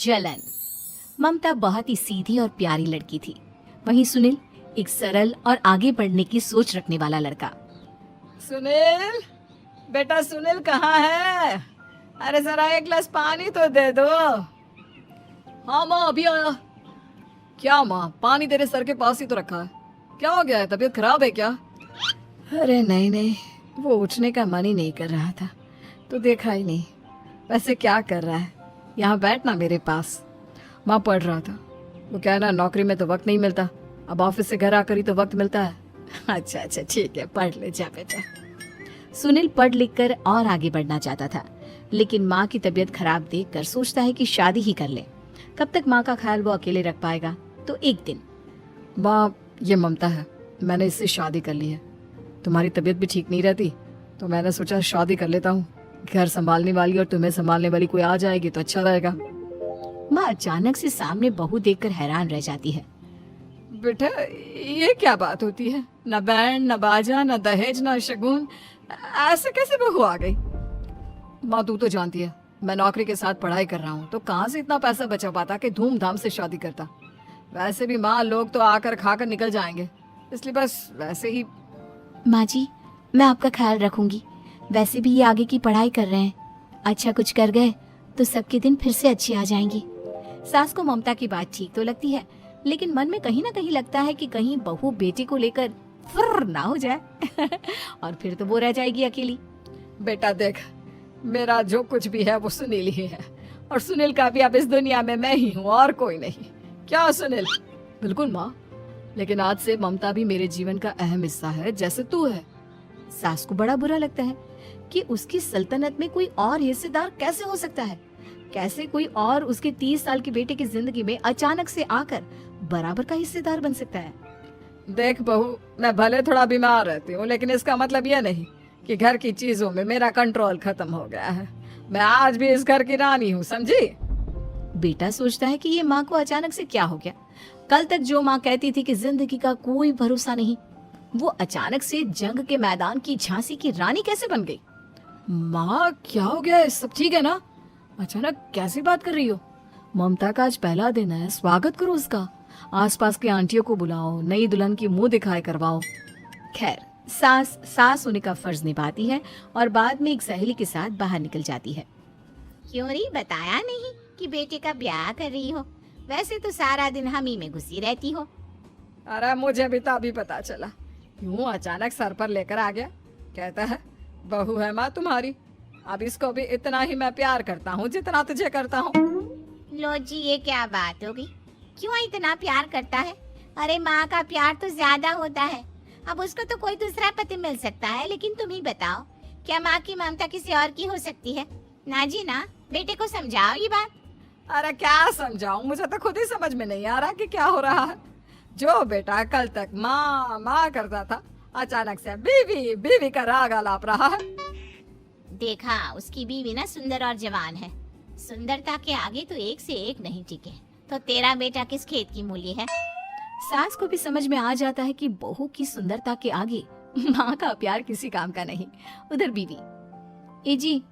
जलन। ममता बहुत ही सीधी और प्यारी लड़की थी। वहीं सुनील एक सरल और आगे बढ़ने की सोच रखने वाला लड़का। सुनील, बेटा सुनील कहाँ है? अरे जरा एक गिलास पानी तो दे दो। हाँ माँ, अभी आया। क्या माँ, पानी तेरे सर के पास ही तो रखा है। क्या हो गया है, तबीयत खराब है क्या? अरे नहीं नहीं, वो उठने का मन ही नहीं कर रहा था तो देखा ही नहीं। वैसे क्या कर रहा है? यहाँ बैठना मेरे पास। माँ पढ़ रहा था। वो क्या है ना, नौकरी में तो वक्त नहीं मिलता, अब ऑफिस से घर आकर ही तो वक्त मिलता है। अच्छा अच्छा ठीक है, पढ़ ले जा बेटा। सुनील पढ़ लिख कर और आगे बढ़ना चाहता था, लेकिन माँ की तबीयत खराब देखकर सोचता है कि शादी ही कर ले। कब तक माँ का ख्याल वो अकेले रख पाएगा? तो एक दिन, माँ ये ममता है, मैंने इससे शादी कर ली है। तुम्हारी तबीयत भी ठीक नहीं रहती तो मैंने सोचा शादी कर लेता हूँ। घर संभालने वाली और तुम्हें संभालने वाली कोई आ जाएगी तो अच्छा रहेगा। माँ अचानक से सामने बहू देखकर हैरान रह जाती है। बेटा ये क्या बात होती है? न बैंड, न बाजा, न दहेज, न शगुन, ऐसे कैसे बहू आ गई? माँ तू तो जानती है मैं नौकरी के साथ पढ़ाई कर रहा हूँ, तो कहाँ से इतना पैसा बचा पाता कि धूमधाम से शादी करता। वैसे भी माँ, लोग तो आकर खाकर निकल जाएंगे, इसलिए बस वैसे ही। माँ जी, मैं आपका ख्याल रखूंगी। वैसे भी ये आगे की पढ़ाई कर रहे हैं, अच्छा कुछ कर गए तो सबके दिन फिर से अच्छे आ जाएंगे। सास को ममता की बात ठीक तो लगती है, लेकिन मन में कहीं ना कहीं लगता है कि कहीं बहू बेटे को लेकर फुर्र ना हो जाए और फिर तो वो रह जाएगी अकेली। बेटा देख, मेरा जो कुछ भी है वो सुनील ही है, और सुनील का भी अब इस दुनिया में मैं ही हूँ और कोई नहीं। क्या सुनील? बिल्कुल माँ, लेकिन आज से ममता भी मेरे जीवन का अहम हिस्सा है, जैसे तू है। सास को बड़ा बुरा लगता है कि उसकी सल्तनत में कोई और हिस्सेदार कैसे हो सकता है। कैसे कोई और उसके 30 साल के बेटे की जिंदगी में अचानक से आकर बराबर का हिस्सेदार बन सकता है। देख बहू, मैं भले थोड़ा बीमार रहती हूँ, लेकिन इसका मतलब यह नहीं कि घर की चीजों में मेरा कंट्रोल खत्म हो गया है। मैं आज भी इस घर की रानी हूँ, समझी? बेटा सोचता है कि ये माँ को अचानक से क्या हो गया। कल तक जो माँ कहती थी कि जिंदगी का कोई भरोसा नहीं, वो अचानक से जंग के मैदान की झांसी की रानी कैसे बन गई? माँ क्या हो गया है? सब ठीक है ना? अचानक कैसी बात कर रही हो? ममता का आज पहला दिन है, स्वागत करो उसका। आसपास की आंटियों को बुलाओ, नई दुल्हन की मुंह दिखाई करवाओ। खैर, सास होने का फर्ज निभाती है और बाद में एक सहेली के साथ बाहर निकल जाती है। क्यों नहीं बताया नहीं कि बेटे का ब्याह कर रही हो? वैसे तो सारा दिन हम ही में घुसी रहती हो। अरे मुझे भी तो अभी पता चला, यूं अचानक सर पर लेकर आ गया। कहता है बहू है माँ तुम्हारी। अब इसको भी इतना ही मैं प्यार करता हूँ जितना तुझे करता हूँ। लो जी, ये क्या बात होगी? क्यों इतना प्यार करता है? अरे माँ का प्यार तो ज्यादा होता है। अब उसको तो कोई दूसरा पति मिल सकता है, लेकिन तुम ही बताओ, क्या माँ की ममता किसी और की हो सकती है? ना जी ना, बेटे को समझाओ ये बात। अरे क्या समझाऊं, मुझे तो खुद ही समझ में नहीं आ रहा कि क्या हो रहा है। जो बेटा कल तक माँ माँ करता था, अचानक से बीवी बीवी का राग आलाप रहा है। देखा, उसकी बीवी ना सुंदर और जवान है। सुंदरता के आगे तो एक से एक नहीं टिके। तो तेरा बेटा किस खेत की मूली है? सास को भी समझ में आ जाता है कि बहू की सुंदरता के आगे माँ का प्यार किसी काम का नहीं। उधर बीवी, ए जी,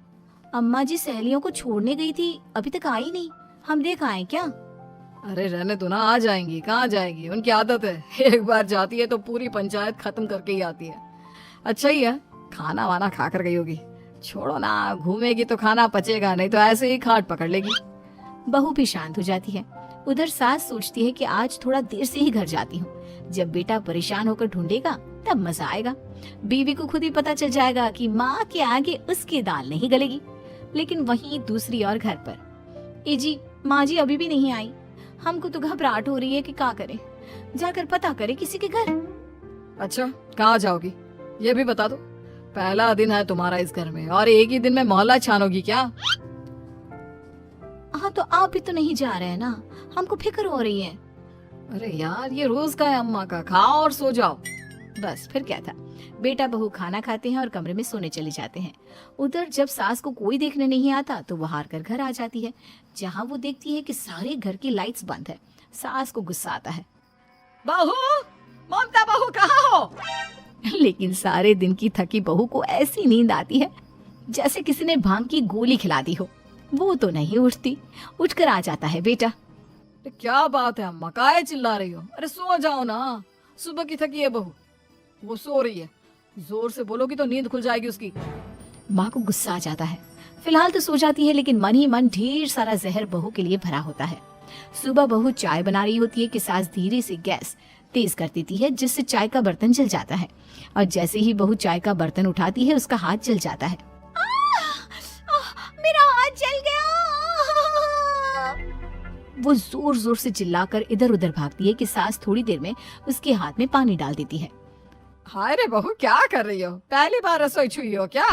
अम्मा जी सहेलियों को छोड़ने गई थी, अभी तक आई नहीं, हम देख आए क्या? अरे रहने दो ना, आ जाएंगी। कहाँ जाएंगी, उनकी आदत है, एक बार जाती है तो पूरी पंचायत खत्म करके ही आती है। अच्छा ही है, खाना वाना खा कर गई होगी। छोड़ो ना, घूमेगी तो खाना पचेगा, नहीं तो ऐसे ही खाट पकड़ लेगी। बहू भी शांत हो जाती है। उधर सास सोचती है कि आज थोड़ा देर से ही घर जाती हूँ, जब बेटा परेशान होकर ढूंढेगा तब मजा आएगा। बीवी को खुद ही पता चल जाएगा कि माँ के आगे उसकी दाल नहीं गलेगी। लेकिन वहीं दूसरी ओर घर पर, ए जी, माँ जी अभी भी नहीं आई, हमको तो घबराहट हो रही है कि क्या करें, जाकर पता करें किसी के घर। अच्छा, कहाँ जाओगी ये भी बता दो। पहला दिन है तुम्हारा इस घर में और एक ही दिन में मोहल्ला छानोगी क्या? हाँ तो आप भी तो नहीं जा रहे हैं ना, हमको फिक्र हो रही है। अरे यार, ये रोज का है अम्मा का, खाओ और सो जाओ। बस फिर क्या था। बेटा बहू खाना खाते हैं और कमरे में सोने चले जाते हैं। उधर जब सास को कोई देखने नहीं आता तो वो हार कर घर आ जाती है, जहाँ वो देखती है कि सारे घर की लाइट्स बंद है। सास को गुस्सा आता है, बहू, ममता बहू कहाँ हो? लेकिन सारे दिन की थकी बहू को ऐसी नींद आती है जैसे किसी ने भांग की गोली खिला दी हो। वो तो नहीं उठती। उठकर आ जाता है बेटा। अरे क्या बात है अम्मा, काहे चिल्ला रही हो? अरे सो जाओ ना, सुबह की थकी है बहू, वो सो रही है, जोर से बोलोगी तो नींद खुल जाएगी उसकी। माँ को गुस्सा आ जाता है। फिलहाल तो सो जाती है, लेकिन मन ही मन ढेर सारा जहर बहू के लिए भरा होता है। सुबह बहू चाय बना रही होती है कि सास धीरे से गैस तेज कर देती है, जिससे चाय का बर्तन जल जाता है। और जैसे ही बहू चाय का बर्तन उठाती है, उसका हाथ जल जाता है। मेरा हाथ जल गया। वो जोर जोर से चिल्लाकर इधर उधर भागती है कि सास थोड़ी देर में उसके हाथ में पानी डाल देती है। हाय रे बहू, क्या कर रही हो? पहली बार रसोई छुई हो क्या?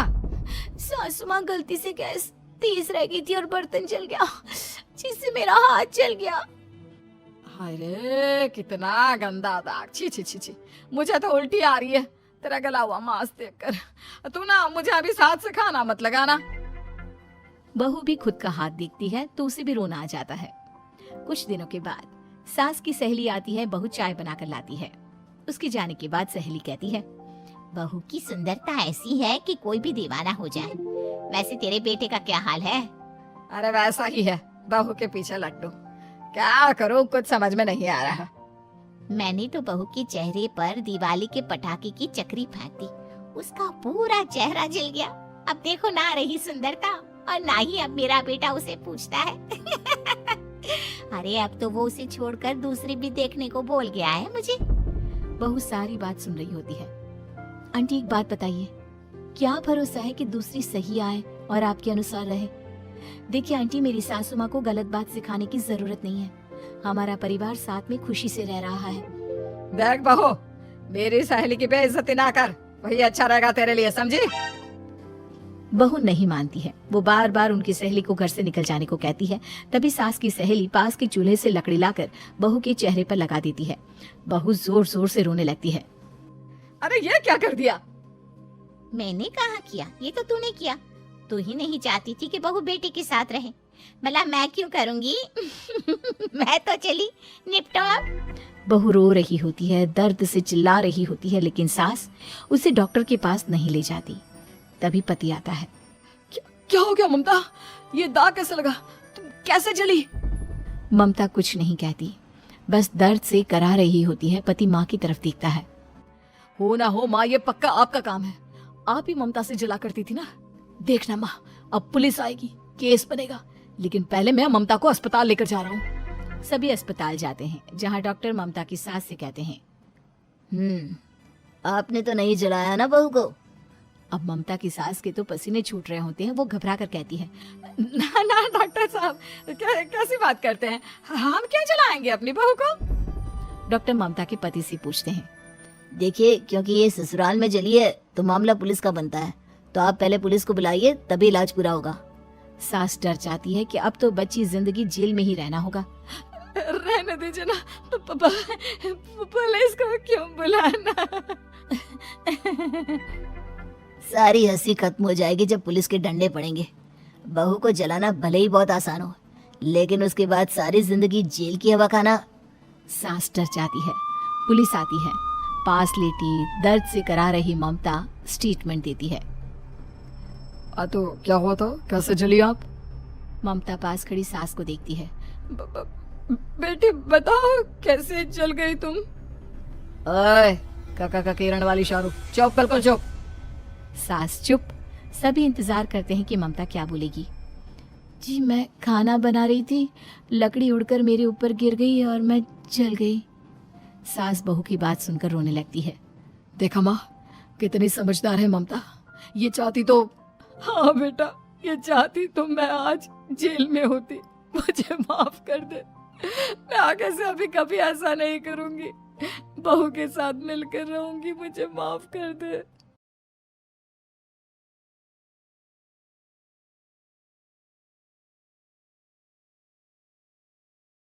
सासू माँ, गलती से गैस तेज रह गई थी और बर्तन जल गया, जिससे मेरा हाथ जल गया। हाय रे, कितना गंदा दाग, छी छी छी छी, मुझे तो उल्टी आ रही है तेरा गला हुआ मांस देखकर। तू ना मुझे अभी साथ से खाना मत लगाना। बहू भी खुद का हाथ देखती है तो उसे भी रोना आ जाता है। कुछ दिनों के बाद सास की सहेली आती है, बहू चाय बनाकर लाती है। उसके जाने के बाद सहेली कहती है, बहू की सुंदरता ऐसी है कि कोई भी दीवाना हो जाए। वैसे तेरे बेटे का क्या हाल है? अरे वैसा ही है, बहू के पीछे लट्टू। क्या करूं, कुछ समझ में नहीं आ रहा। मैंने तो बहू के चेहरे पर दिवाली के पटाखे की चक्री फेंक दी, उसका पूरा चेहरा जल गया। अब देखो ना रही सुंदरता, और ना ही अब मेरा बेटा उसे पूछता है। अरे अब तो वो उसे छोड़कर दूसरी भी देखने को बोल गया है मुझे। बहू सारी बात सुन रही होती है। आंटी, एक बात बताइए, क्या भरोसा है कि दूसरी सही आए और आपके अनुसार रहे? देखिए आंटी, मेरी सासू माँ को गलत बात सिखाने की जरूरत नहीं है। हमारा परिवार साथ में खुशी से रह रहा है। देख बहू, मेरी सहेली की बेइज्जती ना कर, वही अच्छा रहेगा तेरे लिए, समझी? बहू नहीं मानती है। वो बार बार उनकी सहेली को घर से निकल जाने को कहती है। तभी सास की सहेली पास के चूल्हे से लकड़ी लाकर बहू के चेहरे पर लगा देती है। बहू जोर जोर से रोने लगती है। अरे ये क्या कर दिया? मैंने कहा किया, ये तो तूने किया। तू ही नहीं चाहती थी कि बहू बेटी के साथ रहे, भला मैं क्यों करूंगी? मैं तो चली, निपटो अब। बहू रो रही होती है, दर्द से चिल्ला रही होती है, लेकिन सास उसे डॉक्टर के पास नहीं ले जाती। तभी पति आता है। क्या हो गया ममता? ये दाग कैसे लगा? तुम कैसे जली? ममता कुछ नहीं कहती, बस दर्द से करा रही होती है। पति माँ की तरफ देखता है। हो ना हो माँ, ये पक्का आपका काम है। आप ही ममता से जला करती थी ना। देखना माँ, अब पुलिस आएगी, केस बनेगा, लेकिन पहले मैं ममता को अस्पताल लेकर जा रहा हूँ। सभी अस्पताल जाते हैं, जहाँ डॉक्टर ममता की सास से कहते हैं, आपने तो नहीं जलाया ना बहू को? अब ममता की सास के तो पसीने छूट रहे होते हैं। वो घबरा कर कहती है, ना ना डॉक्टर साहब, कैसी बात करते हैं? हम क्या जलाएंगे अपनी बहू को? डॉक्टर ममता के पति से पूछते हैं। देखिए, क्योंकि ये ससुराल में जली है तो मामला पुलिस का बनता है, तो आप पहले पुलिस को बुलाइए, तभी इलाज पूरा होगा। सास डर जाती है कि अब तो बच्ची जिंदगी जेल में ही रहना होगा। रहने दीजिए ना, पुलिस को क्यों बुलाना? सारी हंसी खत्म हो जाएगी जब पुलिस के डंडे पड़ेंगे। बहू को जलाना भले ही बहुत आसान हो, लेकिन उसके बाद सारी जिंदगी जेल की हवा खाना। सास डर जाती है। पुलिस आती है। पास लेटी दर्द से करा रही ममता स्टेटमेंट देती है। तो क्या हुआ था? कैसे जली आप? ममता पास खड़ी सास को देखती है। बेटी बताओ, कैसे जल गई तुम? ओए, काका का किरण वाली शाहरुख, चुप, बिल्कुल चुप। सास चुप। सभी इंतजार करते हैं कि ममता क्या बोलेगी। जी, मैं खाना बना रही थी, लकड़ी उड़कर मेरे ऊपर गिर गई और मैं जल गई। सास बहू की बात सुनकर रोने लगती है। देखा माँ, कितनी समझदार है ममता। ये चाहती तो, हाँ बेटा, ये चाहती तो मैं आज जेल में होती। मुझे माफ कर दे, मैं आगे से अभी कभी ऐसा नहीं करूंगी। बहू के साथ मिलकर रहूंगी, मुझे माफ कर दे।